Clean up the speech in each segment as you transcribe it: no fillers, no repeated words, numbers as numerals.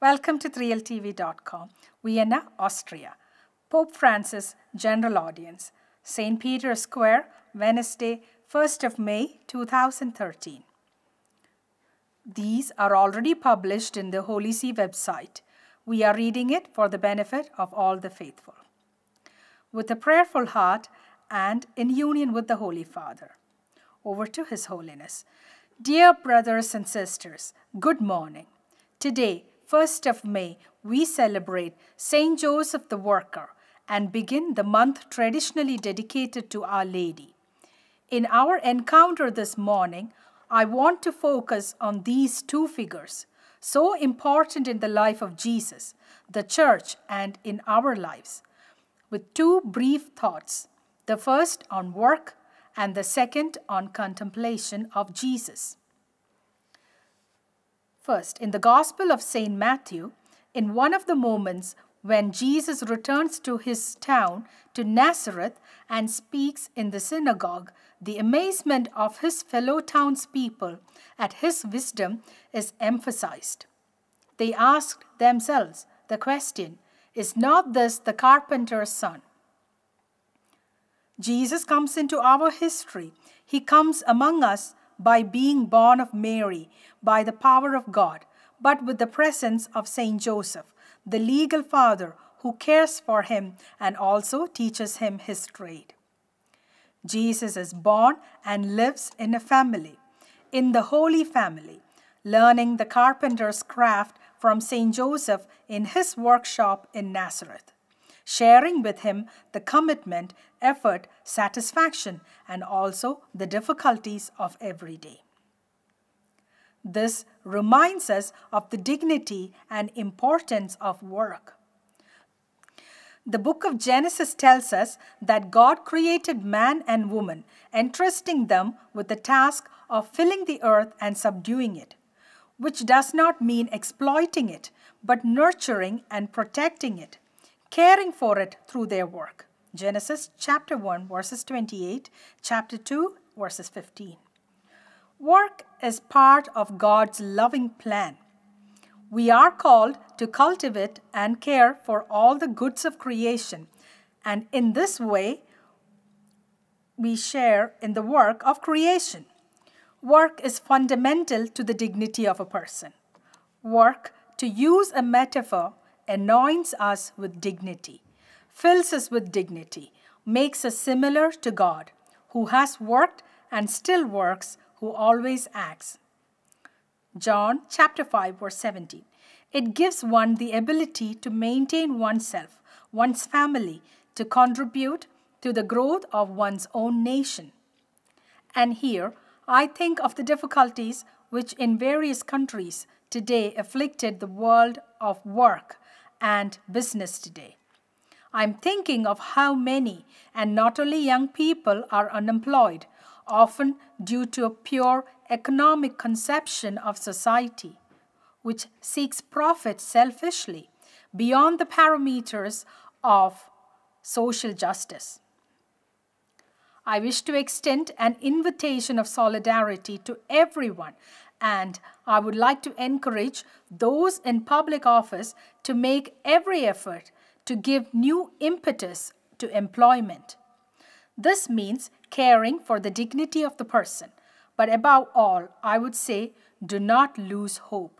Welcome to 3ltv.com, Vienna, Austria. Pope Francis General Audience, St. Peter Square, Wednesday, 1st of May, 2013. These are already published in the Holy See website. We are reading it for the benefit of all the faithful. With a prayerful heart and in union with the Holy Father. Over to His Holiness. Dear brothers and sisters, good morning. Today, 1st of May, we celebrate Saint Joseph the Worker and begin the month traditionally dedicated to Our Lady. In our encounter this morning, I want to focus on these two figures, so important in the life of Jesus, the Church, and in our lives, with two brief thoughts, the first on work and the second on contemplation of Jesus. First, in the Gospel of St. Matthew, in one of the moments when Jesus returns to his town, to Nazareth, and speaks in the synagogue, the amazement of his fellow townspeople at his wisdom is emphasized. They asked themselves the question, "Is not this the carpenter's son?" Jesus comes into our history. He comes among us by being born of Mary, by the power of God, but with the presence of Saint Joseph, the legal father who cares for him and also teaches him his trade. Jesus is born and lives in a family, in the Holy Family, learning the carpenter's craft from Saint Joseph in his workshop in Nazareth, sharing with him the commitment, effort, satisfaction, and also the difficulties of every day. This reminds us of the dignity and importance of work. The book of Genesis tells us that God created man and woman, entrusting them with the task of filling the earth and subduing it, which does not mean exploiting it, but nurturing and protecting it, caring for it through their work. Genesis chapter 1, verses 28, chapter 2, verses 15. Work is part of God's loving plan. We are called to cultivate and care for all the goods of creation, and in this way, we share in the work of creation. Work is fundamental to the dignity of a person. Work, to use a metaphor, anoints us with dignity, fills us with dignity, makes us similar to God, who has worked and still works, who always acts. John chapter 5, verse 17. It gives one the ability to maintain oneself, one's family, to contribute to the growth of one's own nation. And here, I think of the difficulties which in various countries today afflicted the world of work and business today. I'm thinking of how many, and not only young people, are unemployed, often due to a pure economic conception of society, which seeks profit selfishly, beyond the parameters of social justice. I wish to extend an invitation of solidarity to everyone, and I would like to encourage those in public office to make every effort to give new impetus to employment. This means caring for the dignity of the person, but above all, I would say, do not lose hope.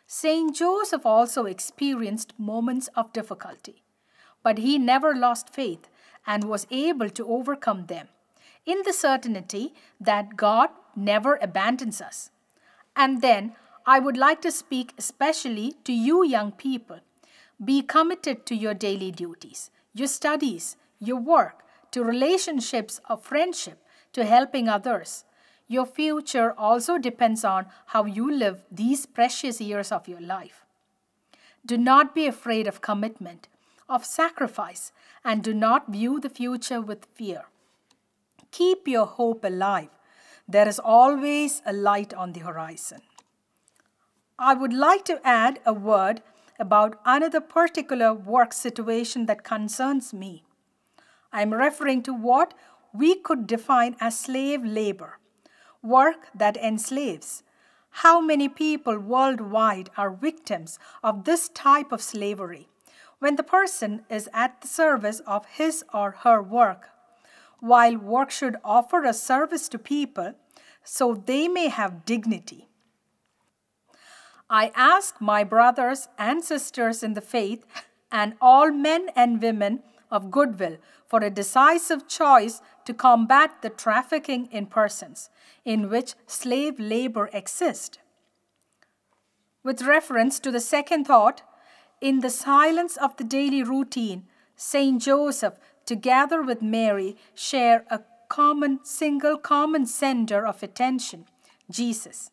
Saint Joseph also experienced moments of difficulty, but he never lost faith and was able to overcome them, in the certainty that God never abandons us. And then, I would like to speak especially to you young people. Be committed to your daily duties, your studies, your work, to relationships of friendship, to helping others. Your future also depends on how you live these precious years of your life. Do not be afraid of commitment, of sacrifice, and do not view the future with fear. Keep your hope alive. There is always a light on the horizon. I would like to add a word about another particular work situation that concerns me. I am referring to what we could define as slave labor, work that enslaves. How many people worldwide are victims of this type of slavery? When the person is at the service of his or her work, while work should offer a service to people so they may have dignity. I ask my brothers and sisters in the faith and all men and women of goodwill for a decisive choice to combat the trafficking in persons in which slave labor exists. With reference to the second thought, in the silence of the daily routine, Saint Joseph, together with Mary, share a common sender of attention, Jesus.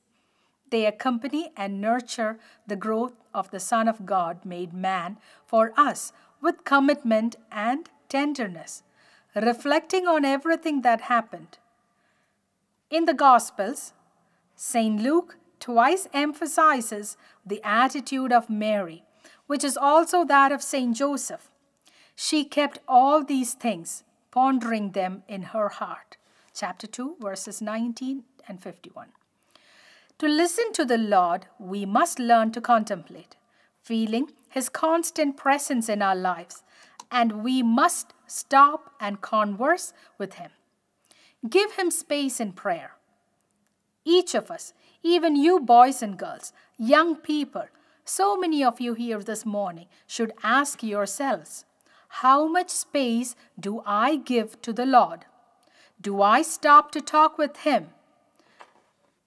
They accompany and nurture the growth of the Son of God made man for us with commitment and tenderness, reflecting on everything that happened. In the Gospels, St. Luke twice emphasizes the attitude of Mary, which is also that of St. Joseph. She kept all these things, pondering them in her heart. Chapter 2, verses 19 and 51. To listen to the Lord, we must learn to contemplate, feeling His constant presence in our lives, and we must stop and converse with Him. Give Him space in prayer. Each of us, even you boys and girls, young people, so many of you here this morning, should ask yourselves, how much space do I give to the Lord? Do I stop to talk with Him?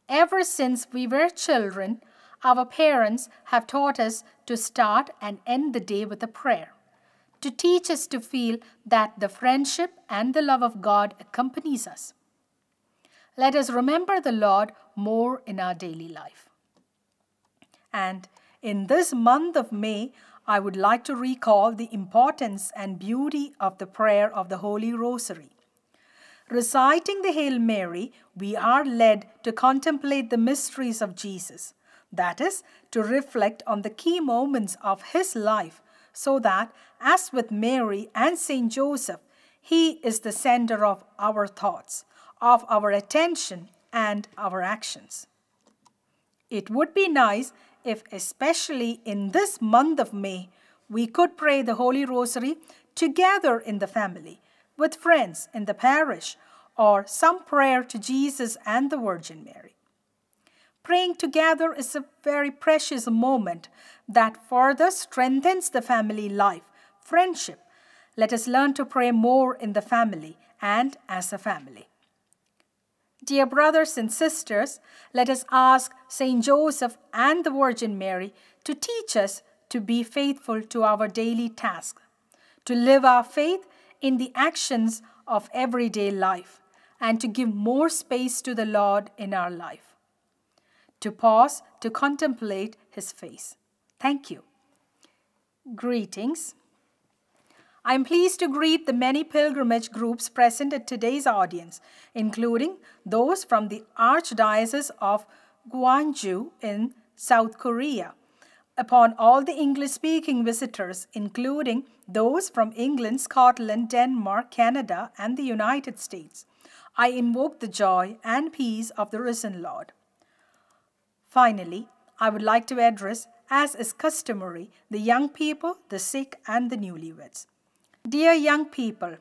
Ever since we were children, our parents have taught us to start and end the day with a prayer, to teach us to feel that the friendship and the love of God accompanies us. Let us remember the Lord more in our daily life. And in this month of May, I would like to recall the importance and beauty of the prayer of the Holy Rosary. Reciting the Hail Mary, we are led to contemplate the mysteries of Jesus, that is, to reflect on the key moments of His life, so that, as with Mary and Saint Joseph, He is the center of our thoughts, of our attention, and our actions. It would be nice if, especially in this month of May, we could pray the Holy Rosary together in the family, with friends in the parish, or some prayer to Jesus and the Virgin Mary. Praying together is a very precious moment that further strengthens the family life, friendship. Let us learn to pray more in the family and as a family. Dear brothers and sisters, let us ask Saint Joseph and the Virgin Mary to teach us to be faithful to our daily task, to live our faith in the actions of everyday life, and to give more space to the Lord in our life, to pause to contemplate His face. Thank you. Greetings. I am pleased to greet the many pilgrimage groups present at today's audience, including those from the Archdiocese of Gwangju in South Korea, upon all the English-speaking visitors, including those from England, Scotland, Denmark, Canada, and the United States. I invoke the joy and peace of the risen Lord. Finally, I would like to address, as is customary, the young people, the sick, and the newlyweds. Dear young people,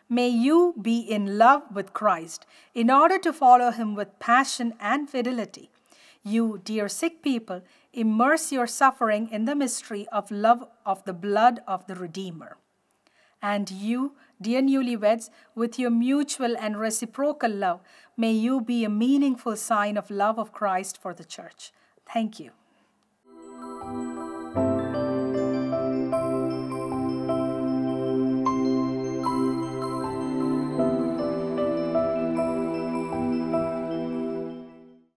may you be in love with Christ in order to follow Him with passion and fidelity. You, dear sick people, immerse your suffering in the mystery of love of the blood of the Redeemer. And you, dear newlyweds, with your mutual and reciprocal love, may you be a meaningful sign of love of Christ for the Church. Thank you.